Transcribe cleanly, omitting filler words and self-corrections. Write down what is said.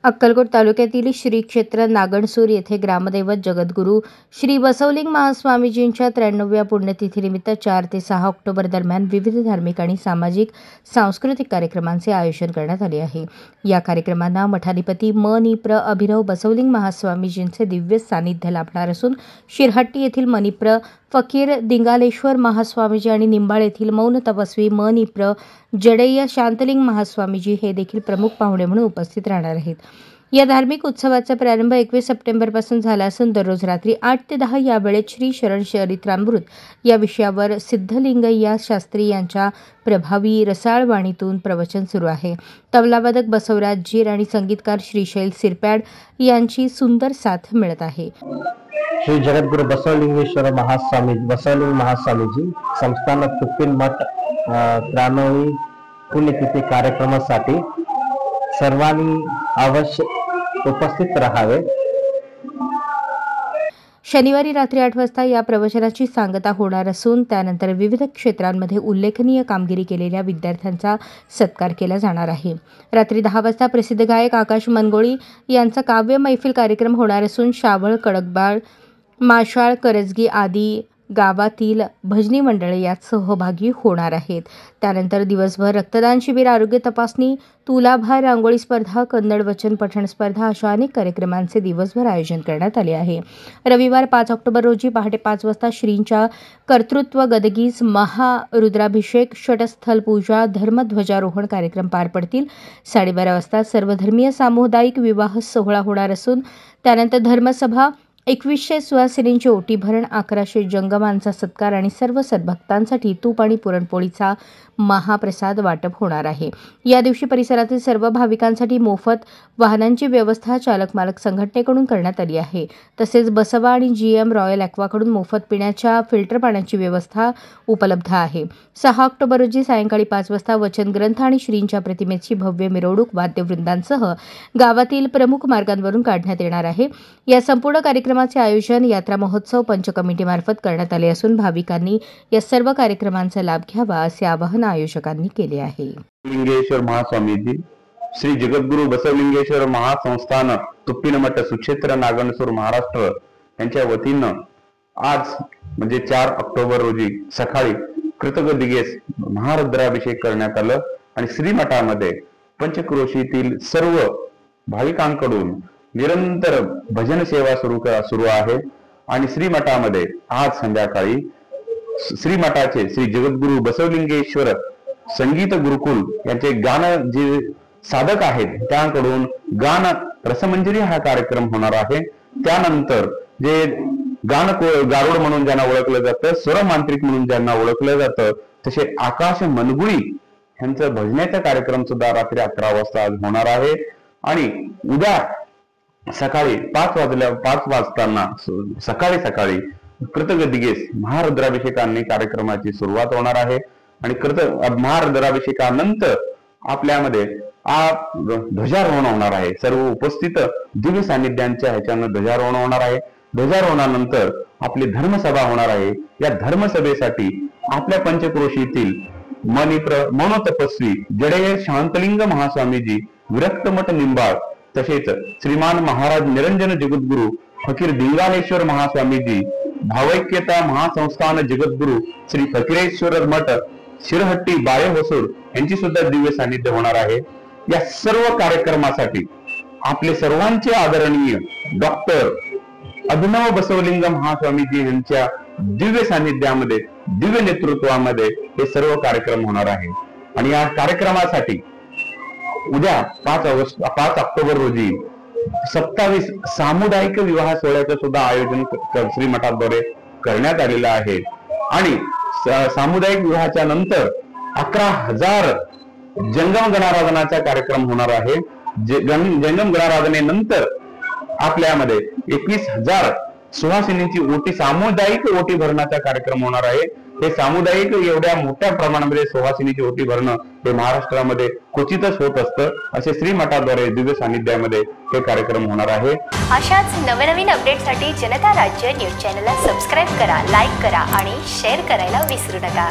अक्कलकोट तालुक्यातील श्री क्षेत्र नागणसूर येथे ग्रामदैवत जगद्गुरू श्री बसवलिंग महास्वामीजींच्या 93व्या पुण्यतिथीनिमित्त 4 ते 6 ऑक्टोबर दरम्यान विविध धार्मिक आणि सामाजिक सांस्कृतिक कार्यक्रमांचे आयोजन करण्यात आले आहे। या कार्यक्रमांना मठाधिपती मनिप्र अभिनव बसवलिंग महास्वामीजींचे दिव्य सानिध्य लाभणार असून शिरहट्टी येथील मनिप्र फकीर दिंगालेश्वर महास्वामीजी आणि निंबाळ येथील मौन तपस्वी मनिप्र जडेय शांतलिंग महास्वामीजी हे देखील प्रमुख पाहुणे म्हणून उपस्थित राहणार आहेत। या धार्मिक उत्सवाचा प्रारंभ 21 सप्टेंबरपासून झाला असून दररोज रात्री 8 ते 10 या वेळेत श्री शरण चरित्रामृत या विषयावर सिद्धलिंगय्या शास्त्री यांच्या प्रभावी रसाळ वाणीतून प्रवचन सुरू आहे। तबलावादक बसवराज जीर आणि संगीतकार श्रीशैल सिरपॅड यांची सुंदर साथ मिळत आहे। श्री जगद्गुरु बसवलिंगेश्वर बसवलिंग महास्वामीजी संस्थान तुप्पिन मठ 93वी पुण्यतिथी कार्यक्रमासाठी सर्वांनी अवश्य उपस्थित राहावे। शनिवारी रात्री 8 वाजता या प्रवचनाची सांगता होणार असून त्यानंतर विविध क्षेत्रांमध्ये उल्लेखनीय कामगिरी केलेल्या विद्यार्थ्यांचा सत्कार केला जाणार आहे। रात्री 10 वाजता प्रसिद्ध गायक आकाश मनगोळी यांचा काव्य मैफिल कार्यक्रम होणार असून शावळ, कडकबाळ, माशाळ, करजगी आदी गावातील भजनी मंडळे यात सहभागी होणार आहेत। त्यानंतर दिवसभर रक्तदान शिबिर, आरोग्य तपासणी, तुलाभार, रांगोळी स्पर्धा, कन्नड वचन पठण स्पर्धा अशा अनेक कार्यक्रमांचे दिवसभर आयोजन करण्यात आले आहे। रविवार 5 ऑक्टोबर रोजी पहाटे 5 वाजता श्रींच्या कर्तृत्व गदगीज महारुद्राभिषेक, षटस्थल पूजा, धर्मध्वजारोहण कार्यक्रम पार पडतील। 12:30 वाजता सर्वधर्मीय सामुदायिक विवाह सोहळा होणार असून त्यानंतर धर्मसभा, 2100 सुवासिनींची ओटी भरण, 1100 जंगमांचा सत्कार आणि सर्व सद्भक्तांसाठी तूप आणि पुरणपोळीचा महाप्रसाद वाटप होणार आहे। या दिवशी परिसरातील सर्व भाविकांसाठी मोफत वाहनांची व्यवस्था चालक मालक संघटनेकडून करण्यात आली आहे। तसेच बसवा आणि GM रॉयल ॲक्वाकडून मोफत पिण्याच्या फिल्टर पाण्याची व्यवस्था उपलब्ध आहे। 6 ऑक्टोबर रोजी सायंकाळी 5 वाजता वचन ग्रंथ आणि श्रींच्या प्रतिमेची भव्य मिरवणूक वाद्यवृंदांसह गावातील प्रमुख मार्गांवरून काढण्यात येणार आहे। या संपूर्ण कार्यक्रमाचे आयोजन यात्रा महोत्सव पंच कमिटीमार्फत करण्यात आले असून भाविकांनी या सर्व कार्यक्रमांचा लाभ घ्यावा असे आवाहन आयोजकांनी केले आहे। लिंगेश्वर महास्वामीजी श्री जगद्गुरु बसवलिंगेश्वर महासंस्थान तुप्पिन मठ सुक्षेत्र नागणसूर महाराष्ट्र यांच्या वतीनं आज म्हणजे 4 ऑक्टोबर रोजी सकाळी कृतज्ञ दिगेस महारुद्राभिषेक करण्यात आलं आणि श्रीमठामध्ये पंचक्रोशीतील सर्व भाविकांकडून निरंतर भजन सेवा सुरू आहे आणि श्रीमठामध्ये आज संध्याकाळी श्रीमठाचे श्री जगद्गुरु बसवलिंगेश्वर संगीत गुरुकुल यांचे गान जे साधक आहेत त्यांकडून गान रसमंजरी हा कार्यक्रम होणार आहे। त्यानंतर जे गारुड म्हणून ज्यांना ओळखलं जातं, स्वरमांत्रिक म्हणून ज्यांना ओळखलं जातं तसे आकाश मनगुळी यांचं भजनाचा कार्यक्रम सुद्धा रात्री 11 वाजता आज होणार आहे आणि उद्या सकाळी 5 वाजताना सकाळी कृतज्ञ दिगेस महारुद्राभिषेकांनी कार्यक्रमाची सुरुवात होणार आहे आणि महारुद्राभिषेकानंतर आपल्यामध्ये ध्वजारोहण होणार आहे। सर्व उपस्थित दिव्य सान्निध्यांच्या ह्याच्यानं ध्वजारोहण होणार आहे। ध्वजारोहणानंतर आपली धर्मसभा होणार आहे। या धर्मसभेसाठी आपल्या पंचक्रोशीतील मनोतपस्वी जडेय शांतलिंग महास्वामीजी, विरक्तमठ निंबाळ, तसेच श्रीमान महाराज निरंजन जगद्गुरु फकीर दिंगालेश्वर महास्वामीजी, भावैक्यता महासंस्थान जगद्गुरु श्री फकीरेश्वर मठ शिरहट्टी बाळे होसूर यांची सुद्धा दिव्य सानिध्य होणार आहे। या सर्व कार्यक्रमासाठी आपले सर्वांचे आदरणीय डॉक्टर अभिनव बसवलिंग महास्वामीजी यांच्या दिव्य सानिध्यामध्ये, दिव्य नेतृत्वामध्ये हे सर्व कार्यक्रम होणार आहे आणि या कार्यक्रमासाठी उद्या 5 ऑक्टोबर रोजी 27 सामुदायिक विवाह सोहळ्याचं सुद्धा आयोजन श्रीमठाद्वारे करण्यात आलेलं आहे आणि सामुदायिक विवाहाच्या नंतर 11,000 जंगम गणाराधनाचा कार्यक्रम होणार आहे। जंगम गणाराधनेनंतर आपल्यामध्ये 21,000 सुहासिनींची ओटी, सामुदायिक ओटी भरण्याचा कार्यक्रम होणार आहे। हे सामुदायिक एवढ्या मोठ्या प्रमाणामध्ये सुहासिनीची ओटी भरणं हे महाराष्ट्रामध्ये क्वचितच होत असतं, असे श्रीमठाद्वारे दिव्य सानिध्यामध्ये हे कार्यक्रम होणार आहे। अशाच नवनवीन अपडेटसाठी जनता राज्य न्यूज चॅनलला सबस्क्राईब करा, लाईक करा आणि शेअर करायला विसरू नका।